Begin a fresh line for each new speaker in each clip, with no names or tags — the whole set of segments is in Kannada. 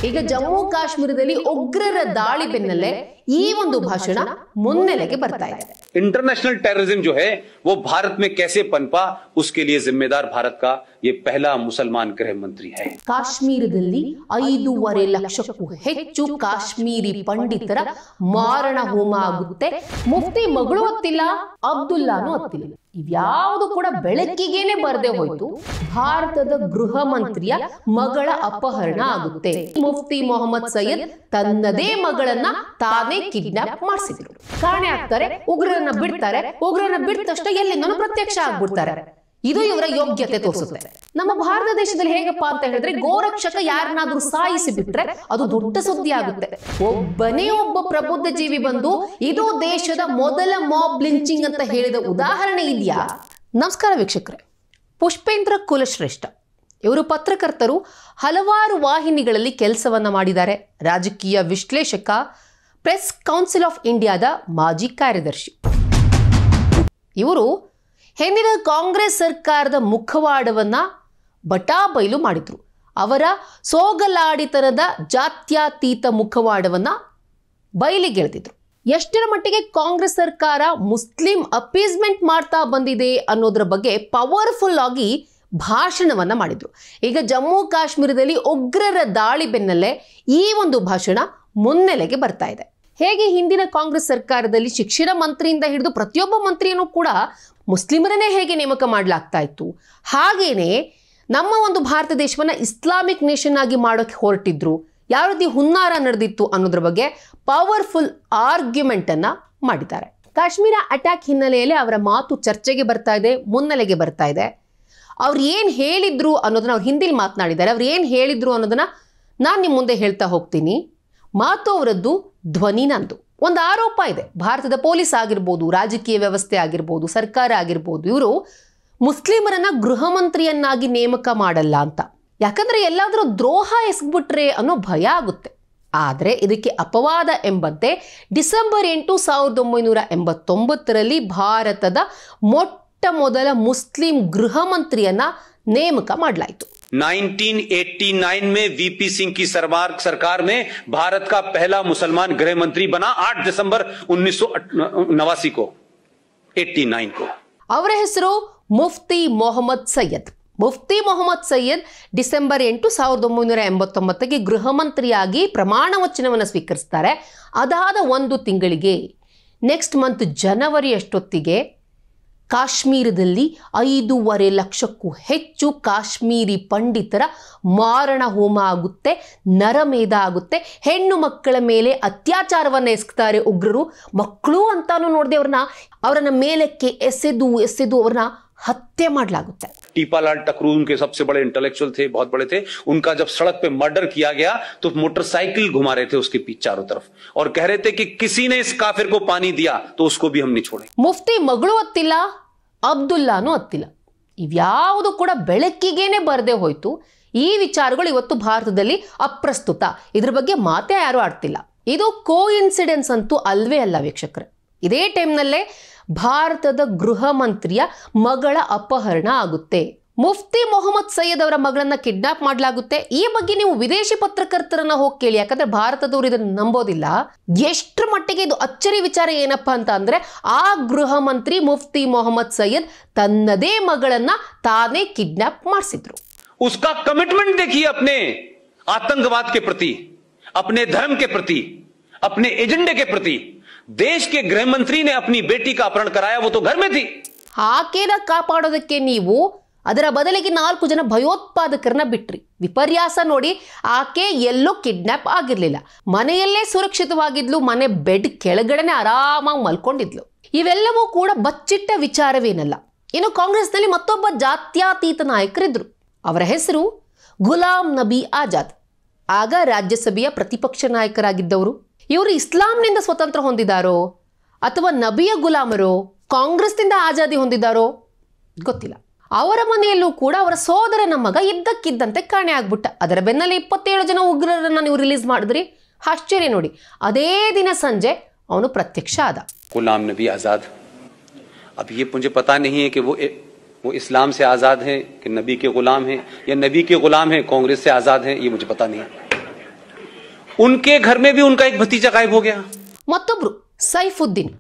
ಈಗ ಜಮ್ಮು ಕಾಶ್ಮೀರದಲ್ಲಿ ಉಗ್ರರ ದಾಳಿ ಬೆನ್ನಲ್ಲೇ ಈ ಒಂದು ಭಾಷಣ ಮುನ್ನೆಲೆಗೆ ಬರ್ತಾ ಇದೆ.
इंटरनेशनल टेररिज्म जो है वो भारत में कैसे पनपा, उसके लिए जिम्मेदार भारत का ये पहला मुसलमान गृह मंत्री है.
ಕಾಶ್ಮೀರದಲ್ಲಿ 5.5 ಲಕ್ಷಕ್ಕೂ ಹೆಚ್ಚು ಕಾಶ್ಮೀರಿ ಪಂಡಿತರ ಮಾರಣ ಹೋಮ ಆಗುತ್ತೆ. ಮುಫ್ತಿ ಮಗಳು ಹೊತ್ತಿಲ್ಲ, ಅಬ್ದುಲ್ಲಾನು ಹೊತ್ತಿಲ್ಲ. ಇವ್ಯಾವುದು ಕೂಡ ಬೆಳಕಿಗೇನೆ ಬರದೆ ಹೋಯ್ತು. ಭಾರತದ ಗೃಹ ಮಂತ್ರಿಯ ಮಗಳ ಅಪಹರಣ ಆಗುತ್ತೆ. ಮುಫ್ತಿ ಮೊಹಮ್ಮದ್ ಸೈಯದ್ ತನ್ನದೇ ಮಗಳನ್ನ ತಾನೇ ಕಿಡ್ನಾಪ್ ಮಾಡಿಸಿದ್ರು. ಕಾಣೆ ಆಗ್ತಾರೆ, ಉಗ್ರರನ್ನ ಬಿಡ್ತಾರೆ. ಉಗ್ರರನ್ನ ಬಿಟ್ಟ ತಕ್ಷಣ ಎಲ್ಲಿಂದನೂ ಪ್ರತ್ಯಕ್ಷ ಆಗ್ಬಿಡ್ತಾರೆ. ಇದು ಇವರ ಯೋಗ್ಯತೆ ತೋರಿಸುತ್ತೆ. ನಮ್ಮ ಭಾರತ ದೇಶದಲ್ಲಿ ಹೇಗಪ್ಪ ಅಂತ ಹೇಳಿದ್ರೆ, ಗೋರಕ್ಷಕ ಯಾರನ್ನಾದ್ರೂ ಸಾಯಿಸಿ ಬಿಟ್ರೆ ಅದು ದೊಡ್ಡ ಸುದ್ದಿ ಆಗುತ್ತೆ. ಒಬ್ಬನೇ ಒಬ್ಬ ಪ್ರಬುದ್ಧ ಜೀವಿ ಬಂದು ಇದು ದೇಶದ ಮೊದಲ ಮಾಬ್ ಲಿಂಚಿಂಗ್ ಅಂತ ಹೇಳಿದ ಉದಾಹರಣೆ ಇದೆಯಾ? ನಮಸ್ಕಾರ ವೀಕ್ಷಕರೇ, ಪುಷ್ಪೇಂದ್ರ ಕುಲಶ್ರೇಷ್ಠ ಇವರು ಪತ್ರಕರ್ತರು, ಹಲವಾರು ವಾಹಿನಿಗಳಲ್ಲಿ ಕೆಲಸವನ್ನ ಮಾಡಿದ್ದಾರೆ. ರಾಜಕೀಯ ವಿಶ್ಲೇಷಕ, ಪ್ರೆಸ್ ಕೌನ್ಸಿಲ್ ಆಫ್ ಇಂಡಿಯಾದ ಮಾಜಿ ಕಾರ್ಯದರ್ಶಿ. ಇವರು ಹಿಂದಿನ ಕಾಂಗ್ರೆಸ್ ಸರ್ಕಾರದ ಮುಖವಾಡವನ್ನ ಬಟಾಬೈಲು ಮಾಡಿದ್ರು. ಅವರ ಸೋಗಲಾಡಿತನದ ಜಾತ್ಯತೀತ ಮುಖವಾಡವನ್ನ ಬಯಲಿಗೆಳೆದಿದ್ರು. ಎಷ್ಟರ ಮಟ್ಟಿಗೆ ಕಾಂಗ್ರೆಸ್ ಸರ್ಕಾರ ಮುಸ್ಲಿಂ ಅಪೀಸ್ಮೆಂಟ್ ಮಾಡ್ತಾ ಬಂದಿದೆ ಅನ್ನೋದ್ರ ಬಗ್ಗೆ ಪವರ್ಫುಲ್ ಆಗಿ ಭಾಷಣವನ್ನ ಮಾಡಿದ್ರು. ಈಗ ಜಮ್ಮು ಕಾಶ್ಮೀರದಲ್ಲಿ ಉಗ್ರರ ದಾಳಿ ಬೆನ್ನಲ್ಲೇ ಈ ಒಂದು ಭಾಷಣ ಮುನ್ನೆಲೆಗೆ ಬರ್ತಾ ಇದೆ. ಹೇಗೆ ಹಿಂದಿನ ಕಾಂಗ್ರೆಸ್ ಸರ್ಕಾರದಲ್ಲಿ ಶಿಕ್ಷಣ ಮಂತ್ರಿಯಿಂದ ಹಿಡಿದು ಪ್ರತಿಯೊಬ್ಬ ಮಂತ್ರಿಯನ್ನು ಕೂಡ ಮುಸ್ಲಿಮರನ್ನೇ ಹೇಗೆ ನೇಮಕ ಮಾಡಲಾಗ್ತಾ ಇತ್ತು, ಹಾಗೇನೆ ನಮ್ಮ ಒಂದು ಭಾರತ ದೇಶವನ್ನ ಇಸ್ಲಾಮಿಕ್ ನೇಷನ್ ಆಗಿ ಮಾಡೋಕೆ ಹೊರಟಿದ್ರು. ಯಾವ ರೀತಿ ಹುನ್ನಾರ ನಡೆದಿತ್ತು ಅನ್ನೋದ್ರ ಬಗ್ಗೆ ಪವರ್ಫುಲ್ ಆರ್ಗ್ಯುಮೆಂಟ್ ಅನ್ನ ಮಾಡಿದ್ದಾರೆ. ಕಾಶ್ಮೀರ ಅಟ್ಯಾಕ್ ಹಿನ್ನೆಲೆಯಲ್ಲಿ ಅವರ ಮಾತು ಚರ್ಚೆಗೆ ಬರ್ತಾ ಇದೆ, ಮುನ್ನೆಲೆಗೆ ಬರ್ತಾ ಇದೆ. ಅವ್ರು ಏನು ಹೇಳಿದ್ರು ಅನ್ನೋದನ್ನ ಅವ್ರು ಹಿಂದಿಲಿ ಮಾತನಾಡಿದ್ದಾರೆ. ಅವ್ರು ಏನು ಹೇಳಿದ್ರು ಅನ್ನೋದನ್ನ ನಾನು ನಿಮ್ಮ ಮುಂದೆ ಹೇಳ್ತಾ ಹೋಗ್ತೀನಿ. ಮಾತು ಅವರದ್ದು, ಧ್ವನಿ ನಂದು. ಒಂದು ಆರೋಪ ಇದೆ, ಭಾರತದ ಪೊಲೀಸ್ ಆಗಿರ್ಬೋದು, ರಾಜಕೀಯ ವ್ಯವಸ್ಥೆ ಆಗಿರ್ಬೋದು, ಸರ್ಕಾರ ಆಗಿರ್ಬೋದು, ಇವರು ಮುಸ್ಲಿಮರನ್ನ ಗೃಹ ಮಂತ್ರಿಯನ್ನಾಗಿ ನೇಮಕ ಮಾಡಲ್ಲ ಅಂತ. ಯಾಕಂದ್ರೆ ಎಲ್ಲಾದ್ರೂ ದ್ರೋಹ ಎಸಗ್ಬಿಟ್ರೆ ಅನ್ನೋ ಭಯ ಆಗುತ್ತೆ. ಆದರೆ ಇದಕ್ಕೆ ಅಪವಾದ ಎಂಬಂತೆ ಡಿಸೆಂಬರ್ 8, 1989ರಲ್ಲಿ ಭಾರತದ ಮೊಟ್ಟ ಮೊದಲ ಮುಸ್ಲಿಂ ಗೃಹ ಮಂತ್ರಿಯನ್ನ ನೇಮಕ ಮಾಡಲಾಯಿತು.
1989 में वीपी सिंह की सरकार में भारत का पहला मुसलमान गृह मंत्री बना 8 दिसंबर 1989 को 89 को.
ಅವರ ಹೆಸರು ಮುಫ್ತಿ ಮೊಹಮ್ಮದ್ ಸೈಯದ್. ಮುಫ್ತಿ ಮೊಹಮ್ಮದ್ ಸೈಯದ್ ಡಿಸೆಂಬರ್ 8, 1989ಗೆ ಗೃಹ ಮಂತ್ರಿಯಾಗಿ ಪ್ರಮಾಣ ವಚನವನ್ನು ಸ್ವೀಕರಿಸ್ತಾರೆ. ಅದಾದ ಒಂದು ತಿಂಗಳಿಗೆ ನೆಕ್ಸ್ಟ್ ಮಂತ್ ಜನವರಿ ಅಷ್ಟೊತ್ತಿಗೆ ಕಾಶ್ಮೀರದಲ್ಲಿ 5.5 ಲಕ್ಷಕ್ಕೂ ಹೆಚ್ಚು ಕಾಶ್ಮೀರಿ ಪಂಡಿತರ ಮಾರಣ ಹೋಮ ಆಗುತ್ತೆ, ನರಮೇಧ ಆಗುತ್ತೆ. ಹೆಣ್ಣು ಮಕ್ಕಳ ಮೇಲೆ ಅತ್ಯಾಚಾರವನ್ನು ಎಸಗ್ತಾರೆ ಉಗ್ರರು. ಮಕ್ಕಳು ಅಂತಾನು ನೋಡದೆ ಅವರನ್ನ ಮೇಲಕ್ಕೆ ಎಸೆದು ಅವ್ರನ್ನ ಹತ್ಯೆ ಮಾಡಲಾಗುತ್ತೆ.
टीपालाल टकरू उनके सबसे बड़े इंटेलेक्चुअल थे, बहुत बड़े थे. उनका जब सड़क पे मर्डर किया गया तो मोटरसाइकिल घुमा रहे थे उसके पीछे चारों तरफ और कह रहे थे कि किसी ने इस काफिर को पानी दिया तो उसको भी हम नहीं छोड़ेंगे.
ಮುಫ್ತಿ ಮಗಳು ಹೊತ್ತಿಲ್ಲ, ಅಬ್ದುಲ್ಲಾನು ಹೊತ್ತಿಲ್ಲ. ಇವ್ಯಾವುದು ಕೂಡ ಬೆಳಕಿಗೇನೆ ಬರದೆ ಹೋಯ್ತು. ಈ ವಿಚಾರಗಳು ಇವತ್ತು ಭಾರತದಲ್ಲಿ ಅಪ್ರಸ್ತುತ. ಇದ್ರ ಬಗ್ಗೆ ಮಾತೇ ಯಾರು ಆಡ್ತಿಲ್ಲ. ಇದು ಕೋ ಇನ್ಸಿಡೆನ್ಸ್ ಅಂತೂ ಅಲ್ವೇ ಅಲ್ಲ ವೀಕ್ಷಕರೇ. ಇದೇ ಟೈಮ್ನಲ್ಲೇ ಭಾರತದ ಗೃಹ ಮಂತ್ರಿಯ ಮಗಳ ಅಪಹರಣ ಆಗುತ್ತೆ. ಮುಫ್ತಿ ಮೊಹಮ್ಮದ್ ಸೈಯದ್ ಅವರ ಮಗಳನ್ನ ಕಿಡ್ನಾಪ್ ಮಾಡಲಾಗುತ್ತೆ. ಈ ಬಗ್ಗೆ ನೀವು ವಿದೇಶಿ ಪತ್ರಕರ್ತರನ್ನ ಹೋಗಿ ಕೇಳಿ, ಯಾಕಂದ್ರೆ ಭಾರತದವರು ಇದನ್ನು ನಂಬೋದಿಲ್ಲ. ಎಷ್ಟರ ಮಟ್ಟಿಗೆ ಇದು ಅಚ್ಚರಿ ವಿಚಾರ ಏನಪ್ಪಾ ಅಂತ ಅಂದ್ರೆ, ಆ ಗೃಹ ಮಂತ್ರಿ ಮುಫ್ತಿ ಮೊಹಮ್ಮದ್ ಸೈಯದ್ ತನ್ನದೇ ಮಗಳನ್ನ ತಾನೇ ಕಿಡ್ನಾಪ್ ಮಾಡಿಸಿದ್ರು.
उसका कमिटमेंट देखिए अपने आतंकवाद के प्रति, अपने धर्म के प्रति, अपने एजेंडे के प्रति. देश के गृह मंत्री ने अपनी बेटी का अपहरण कराया, वो तो घर में थी.
ಆಕೆನ ಕಾಪಾಡೋದಕ್ಕೆ ನೀವು ಅದರ ಬದಲಿಗೆ 4 ಜನ ಭಯೋತ್ಪಾದಕರನ್ನ ಬಿಟ್ರಿ. ವಿಪರ್ಯಾಸ ನೋಡಿ, ಆಕೆ ಎಲ್ಲೂ ಕಿಡ್ನಾಪ್ ಆಗಿರ್ಲಿಲ್ಲ, ಮನೆಯಲ್ಲೇ ಸುರಕ್ಷಿತವಾಗಿದ್ಲು. ಮನೆ ಬೆಡ್ ಕೆಳಗಡೆನೆ ಆರಾಮಾಗಿ ಮಲ್ಕೊಂಡಿದ್ಲು. ಇವೆಲ್ಲವೂ ಕೂಡ ಬಚ್ಚಿಟ್ಟ ವಿಚಾರವೇನಲ್ಲ. ಇನ್ನು ಕಾಂಗ್ರೆಸ್ನಲ್ಲಿ ಮತ್ತೊಬ್ಬ ಜಾತ್ಯತೀತ ನಾಯಕರಿದ್ರು. ಅವರ ಹೆಸರು ಗುಲಾಂ ನಬಿ ಆಜಾದ್. ಆಗ ರಾಜ್ಯಸಭೆಯ ಪ್ರತಿಪಕ್ಷ ನಾಯಕರಾಗಿದ್ದವರು. ಇವರು ಇಸ್ಲಾಂನಿಂದ ಸ್ವತಂತ್ರ ಹೊಂದಿದಾರೋ ಅಥವಾ ನಬಿಯ ಗುಲಾಮರೋ, ಕಾಂಗ್ರೆಸ್ನಿಂದ ಆಜಾದಿ ಹೊಂದಿದಾರೋ ಗೊತ್ತಿಲ್ಲ. ಅವರ ಮನೆಯಲ್ಲೂ ಕೂಡ ಅವರ ಸೋದರನ ಮಗ ಇದ್ದಕ್ಕಿದ್ದಂತೆ ಕಾಣೆ ಆಗ್ಬಿಟ್ಟ. ಅದರ ಬೆನ್ನಲ್ಲೇ 27 ಜನ ಉಗ್ರರನ್ನ ನೀವು ರಿಲೀಸ್ ಮಾಡಿದ್ರಿ. ಆಶ್ಚರ್ಯ ನೋಡಿ, ಅದೇ ದಿನ ಸಂಜೆ ಅವನು ಪ್ರತ್ಯಕ್ಷ ಆದ.
गुलाम नबी आजाद. अब ये मुझे पता नहीं है कि वो इस्लाम से आजाद हैं कि नबी के गुलाम हैं, या नबी के गुलाम हैं कांग्रेस से आजाद हैं, ये मुझे पता नहीं है. उनके घर में भी उनका एक भतीजा गायब हो गया।
ಮತ್ತೊಬ್ರು ಸೈಫುದ್ದೀನ್,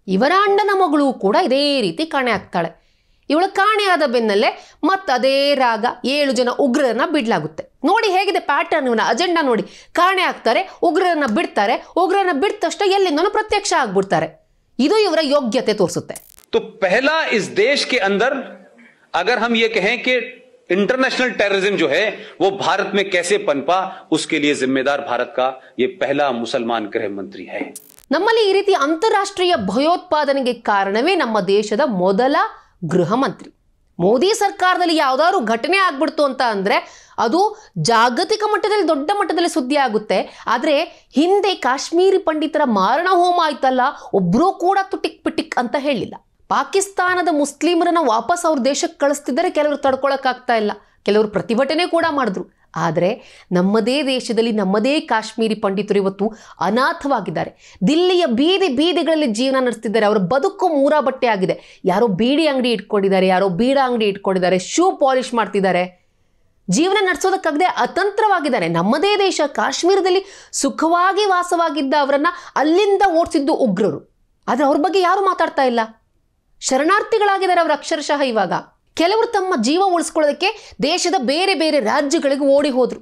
ಇವರ ಅಣ್ಣನ ಮಗಳು ಕೂಡ ಇದೇ ರೀತಿ ಕಾಣೆ ಆಗ್ತಾಳೆ. ಇವಳ ಕಾಣೆಯಾದ ಬೆನ್ನಲ್ಲೇ ಅದೇ ರಾಗ 7 ಜನ ಉಗ್ರರನ್ನ ಬಿಡಲಾಗುತ್ತೆ. ನೋಡಿ ಹೇಗಿದೆ ಪ್ಯಾಟರ್ನ್, ಇವನ ಅಜೆಂಡಾ ನೋಡಿ. ಕಾಣೆ ಆಗ್ತಾರೆ, ಉಗ್ರರನ್ನ ಬಿಡ್ತಾರೆ, ಉಗ್ರರನ್ನ ಬಿಟ್ಟ ತಕ್ಷಣ ಎಲ್ಲಿಂದನೂ ಪ್ರತ್ಯಕ್ಷ ಆಗ್ಬಿಡ್ತಾರೆ. ಇದು ಇವರ ಯೋಗ್ಯತೆ ತೋರಿಸುತ್ತೆ.
तो पहला इस देश के अंदर अगर हम ये कहें कि इंटरनेशनल टेररिज्म जो है वो भारत में कैसे पनपा, उसके लिए जिम्मेदार भारत का ये पहला मुसलमान गृह मंत्री है.
ನಮ್ಮಲ್ಲಿ ಈ ರೀತಿ ಅಂತಾರಾಷ್ಟ್ರೀಯ ಭಯೋತ್ಪಾದನೆಗೆ ಕಾರಣವೇ ನಮ್ಮ ದೇಶದ ಮೊದಲ ಗೃಹ ಮಂತ್ರಿ. ಮೋದಿ ಸರ್ಕಾರದಲ್ಲಿ ಯಾವ್ದಾದ್ರು ಘಟನೆ ಆಗ್ಬಿಡ್ತು ಅಂತ ಅಂದ್ರೆ ಅದು ಜಾಗತಿಕ ಮಟ್ಟದಲ್ಲಿ ದೊಡ್ಡ ಮಟ್ಟದಲ್ಲಿ ಸುದ್ದಿ ಆಗುತ್ತೆ. ಆದ್ರೆ ಹಿಂದೆ ಕಾಶ್ಮೀರಿ ಪಂಡಿತರ ಮಾರಣ ಹೋಮ ಆಯ್ತಲ್ಲ, ಒಬ್ರು ಕೂಡ ತುಟಿಕ್ ಪಿಟಿಕ್ ಅಂತ ಹೇಳಿಲ್ಲ. ಪಾಕಿಸ್ತಾನದ ಮುಸ್ಲಿಮರನ್ನ ವಾಪಸ್ ಅವ್ರ ದೇಶಕ್ಕೆ ಕಳಿಸ್ತಿದ್ದಾರೆ, ಕೆಲವರು ತಡ್ಕೊಳಕ್ಕಾಗ್ತಾ ಇಲ್ಲ, ಕೆಲವರು ಪ್ರತಿಭಟನೆ ಕೂಡ ಮಾಡಿದ್ರು. ಆದರೆ ನಮ್ಮದೇ ದೇಶದಲ್ಲಿ ನಮ್ಮದೇ ಕಾಶ್ಮೀರಿ ಪಂಡಿತರು ಇವತ್ತು ಅನಾಥವಾಗಿದ್ದಾರೆ. ದಿಲ್ಲಿಯ ಬೀದಿಗಳಲ್ಲಿ ಜೀವನ ನಡೆಸ್ತಿದ್ದಾರೆ. ಅವರ ಬದುಕು ಮೂರಾ ಬಟ್ಟೆ ಆಗಿದೆ. ಯಾರೋ ಬೀಡಿ ಅಂಗಡಿ ಇಟ್ಕೊಂಡಿದ್ದಾರೆ, ಯಾರೋ ಬೀಡ ಅಂಗಡಿ ಇಟ್ಕೊಂಡಿದ್ದಾರೆ, ಶೂ ಪಾಲಿಶ್ ಮಾಡ್ತಿದ್ದಾರೆ, ಜೀವನ ನಡೆಸೋದಕ್ಕಾಗದೆ ಅತಂತ್ರವಾಗಿದ್ದಾರೆ. ನಮ್ಮದೇ ದೇಶ ಕಾಶ್ಮೀರದಲ್ಲಿ ಸುಖವಾಗಿ ವಾಸವಾಗಿದ್ದ ಅವರನ್ನ ಅಲ್ಲಿಂದ ಓಡಿಸಿದ್ದು ಉಗ್ರರು. ಆದರೆ ಅವ್ರ ಬಗ್ಗೆ ಯಾರು ಮಾತಾಡ್ತಾ ಇಲ್ಲ. ಶರಣಾರ್ಥಿಗಳಾಗಿದ್ದಾರೆ ಅವರು ಅಕ್ಷರಶಃ. ಇವಾಗ ಕೆಲವರು ತಮ್ಮ ಜೀವ ಉಳಿಸ್ಕೊಳ್ಳೋದಕ್ಕೆ ದೇಶದ ಬೇರೆ ಬೇರೆ ರಾಜ್ಯಗಳಿಗೆ ಓಡಿ ಹೋದ್ರು.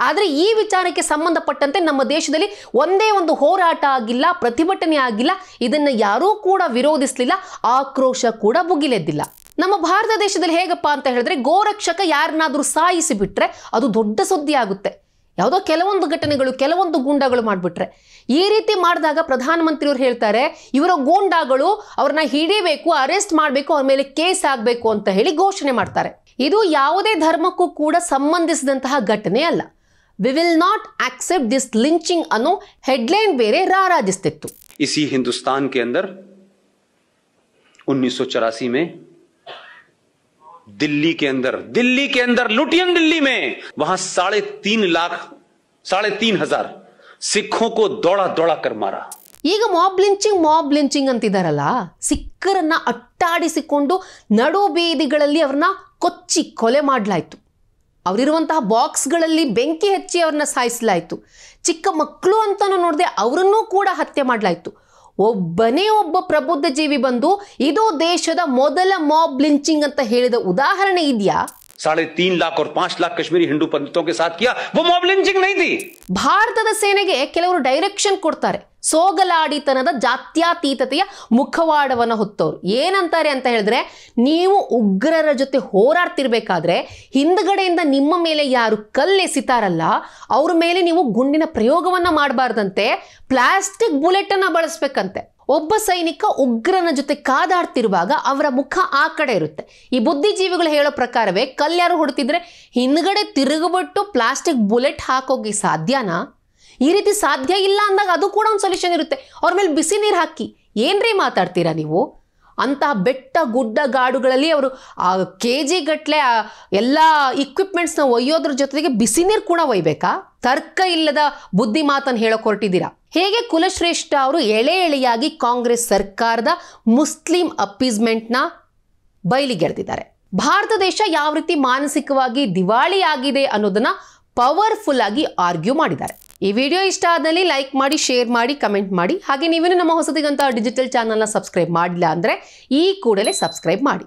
ಆದರೆ ಈ ವಿಚಾರಕ್ಕೆ ಸಂಬಂಧಪಟ್ಟಂತೆ ನಮ್ಮ ದೇಶದಲ್ಲಿ ಒಂದೇ ಒಂದು ಹೋರಾಟ ಆಗಿಲ್ಲ, ಪ್ರತಿಭಟನೆ ಆಗಿಲ್ಲ. ಇದನ್ನು ಯಾರೂ ಕೂಡ ವಿರೋಧಿಸಲಿಲ್ಲ, ಆಕ್ರೋಶ ಕೂಡ ಭುಗಿಲೆದ್ದಿಲ್ಲ. ನಮ್ಮ ಭಾರತ ದೇಶದಲ್ಲಿ ಹೇಗಪ್ಪ ಅಂತ ಹೇಳಿದ್ರೆ, ಗೋರಕ್ಷಕ ಯಾರನ್ನಾದ್ರೂ ಸಾಯಿಸಿ ಬಿಟ್ರೆ ಅದು ದೊಡ್ಡ ಸುದ್ದಿ ಆಗುತ್ತೆ. ಯಾವುದೋ ಕೆಲವೊಂದು ಘಟನೆಗಳು, ಕೆಲವೊಂದು ಗೂಂಡಾಗಳು ಮಾಡಿಬಿಟ್ರೆ. ಈ ರೀತಿ ಮಾಡಿದಾಗ ಪ್ರಧಾನಮಂತ್ರಿಯವರು ಹೇಳ್ತಾರೆ, ಇವರ ಗೂಂಡಾಗಳು ಅವ್ರನ್ನ ಹಿಡಿಬೇಕು, ಅರೆಸ್ಟ್ ಮಾಡಬೇಕು, ಅವ್ರ ಮೇಲೆ ಕೇಸ್ ಆಗಬೇಕು ಅಂತ ಹೇಳಿ ಘೋಷಣೆ ಮಾಡ್ತಾರೆ. ಇದು ಯಾವುದೇ ಧರ್ಮಕ್ಕೂ ಕೂಡ ಸಂಬಂಧಿಸಿದಂತಹ ಘಟನೆ ಅಲ್ಲ. We will not accept this lynching ಅನ್ನೋ ಹೆಡ್ಲೈನ್ ಬೇರೆ ರಾರಾಜಿಸ್ತಿತ್ತು.
इसी हिंदुस्तान के अंदर 1984 में दिल्ली के अंदर लुटियन दिल्ली में वहां 3,500 सिखों को दौड़ा कर मारा.
ಈಗ ಮಾಬ್ ಲಿಂಚಿಂಗ್ ಅಂತಿದಾರಲ್ಲ, ಸಿಖ್ಖರನ್ನ ಅಟ್ಟಾಡಿಸಿಕೊಂಡು ನಡು ಬೀದಿಗಳಲ್ಲಿ ಅವ್ರನ್ನ ಕೊಚ್ಚಿ ಕೊಲೆ ಮಾಡಲಾಯಿತು. ಅವರಿರುವಂತಹ ಬಾಕ್ಸ್ಗಳಲ್ಲಿ ಬೆಂಕಿ ಹಚ್ಚಿ ಅವ್ರನ್ನ ಸಾಯಿಸಲಾಯಿತು. ಚಿಕ್ಕ ಮಕ್ಕಳು ಅಂತಾನು ನೋಡದೆ ಅವರನ್ನೂ ಕೂಡ ಹತ್ಯೆ ಮಾಡಲಾಯಿತು. ಒಬ್ಬನೇ ಒಬ್ಬ ಪ್ರಬುದ್ಧ ಜೀವಿ ಬಂದು ಇದು ದೇಶದ ಮೊದಲ ಮಾಬ್ ಲಿಂಚಿಂಗ್ ಅಂತ ಹೇಳಿದ ಉದಾಹರಣೆ ಇದೆಯಾ?
3.5 लाख और 5 लाख कश्मीरी हिंदू पंडितों के साथ किया, वो मॉब लिंचिंग नहीं थी.
ಭಾರತದ ಸೇನೆಗೆ ಕೆಲವರು ಡೈರೆಕ್ಷನ್ ಕೊಡ್ತಾರೆ. ಸೋಗಲಾಡಿತನದ ಜಾತ್ಯತೀತತೆಯ ಮುಖವಾಡವನ್ನು ಹೊತ್ತವರು ಏನಂತಾರೆ ಅಂತ ಹೇಳಿದ್ರೆ, ನೀವು ಉಗ್ರರ ಜೊತೆ ಹೋರಾಡ್ತಿರ್ಬೇಕಾದ್ರೆ ಹಿಂದ್ಗಡೆಯಿಂದ ನಿಮ್ಮ ಮೇಲೆ ಯಾರು ಕಲ್ಲೆಸಿತಾರಲ್ಲ ಅವ್ರ ಮೇಲೆ ನೀವು ಗುಂಡಿನ ಪ್ರಯೋಗವನ್ನ ಮಾಡಬಾರ್ದಂತೆ, ಪ್ಲಾಸ್ಟಿಕ್ ಬುಲೆಟ್ ಅನ್ನ ಬಳಸ್ಬೇಕಂತೆ. ಒಬ್ಬ ಸೈನಿಕ ಉಗ್ರನ ಜೊತೆ ಕಾದಾಡ್ತಿರುವಾಗ ಅವರ ಮುಖ ಆ ಕಡೆ ಇರುತ್ತೆ. ಈ ಬುದ್ಧಿಜೀವಿಗಳು ಹೇಳೋ ಪ್ರಕಾರವೇ ಕಲ್ಯಾರು ಹೊಡ್ತಿದ್ರೆ ಹಿಂದ್ಗಡೆ ತಿರುಗಿಬಿಟ್ಟು ಪ್ಲಾಸ್ಟಿಕ್ ಬುಲೆಟ್ ಹಾಕೋಗಿ ಸಾಧ್ಯನಾ? ಈ ರೀತಿ ಸಾಧ್ಯ ಇಲ್ಲ ಅಂದಾಗ ಅದು ಕೂಡ ಒಂದು ಸೊಲ್ಯೂಷನ್ ಇರುತ್ತೆ. ಅವ್ರ ಮೇಲೆ ಬಿಸಿ ನೀರು ಹಾಕಿ. ಏನ್ರಿ ಮಾತಾಡ್ತೀರಾ ನೀವು? ಅಂತಹ ಬೆಟ್ಟ ಗುಡ್ಡ ಗಾಡುಗಳಲ್ಲಿ ಅವರು KG ಗಟ್ಟಲೆ ಎಲ್ಲ ಇಕ್ವಿಪ್ಮೆಂಟ್ಸ್ನ ಒಯ್ಯೋದ್ರ ಜೊತೆಗೆ ಬಿಸಿ ನೀರು ಕೂಡ ಒಯ್ಬೇಕಾ? ತರ್ಕ ಇಲ್ಲದ ಬುದ್ಧಿ ಮಾತನ್ನು ಹೇಳೋಕೆ ಹೊರಟಿದ್ದೀರಾ. ಹೇಗೆ ಕುಲಶ್ರೇಷ್ಠ ಅವರು ಎಳೆಯಾಗಿ ಕಾಂಗ್ರೆಸ್ ಸರ್ಕಾರದ ಮುಸ್ಲಿಂ ಅಪೀಸ್ಮೆಂಟ್ನ ಬಯಲಿಗೆಳೆದಿದ್ದಾರೆ. ಭಾರತ ದೇಶ ಯಾವ ರೀತಿ ಮಾನಸಿಕವಾಗಿ ದಿವಾಳಿ ಆಗಿದೆ ಅನ್ನೋದನ್ನ ಪವರ್ಫುಲ್ ಆಗಿ ಆರ್ಗ್ಯೂ ಮಾಡಿದ್ದಾರೆ. ಈ ವಿಡಿಯೋ ಇಷ್ಟ ಆದಲ್ಲಿ ಲೈಕ್ ಮಾಡಿ, ಶೇರ್ ಮಾಡಿ, ಕಮೆಂಟ್ ಮಾಡಿ. ಹಾಗೆ ನೀವೇನು ನಮ್ಮ ಹೊಸದಿಗಂತ ಡಿಜಿಟಲ್ ಚಾನಲ್ನ ಸಬ್ಸ್ಕ್ರೈಬ್ ಮಾಡಿಲ್ಲ ಅಂದ್ರೆ ಈ ಕೂಡಲೇ ಸಬ್ಸ್ಕ್ರೈಬ್ ಮಾಡಿ.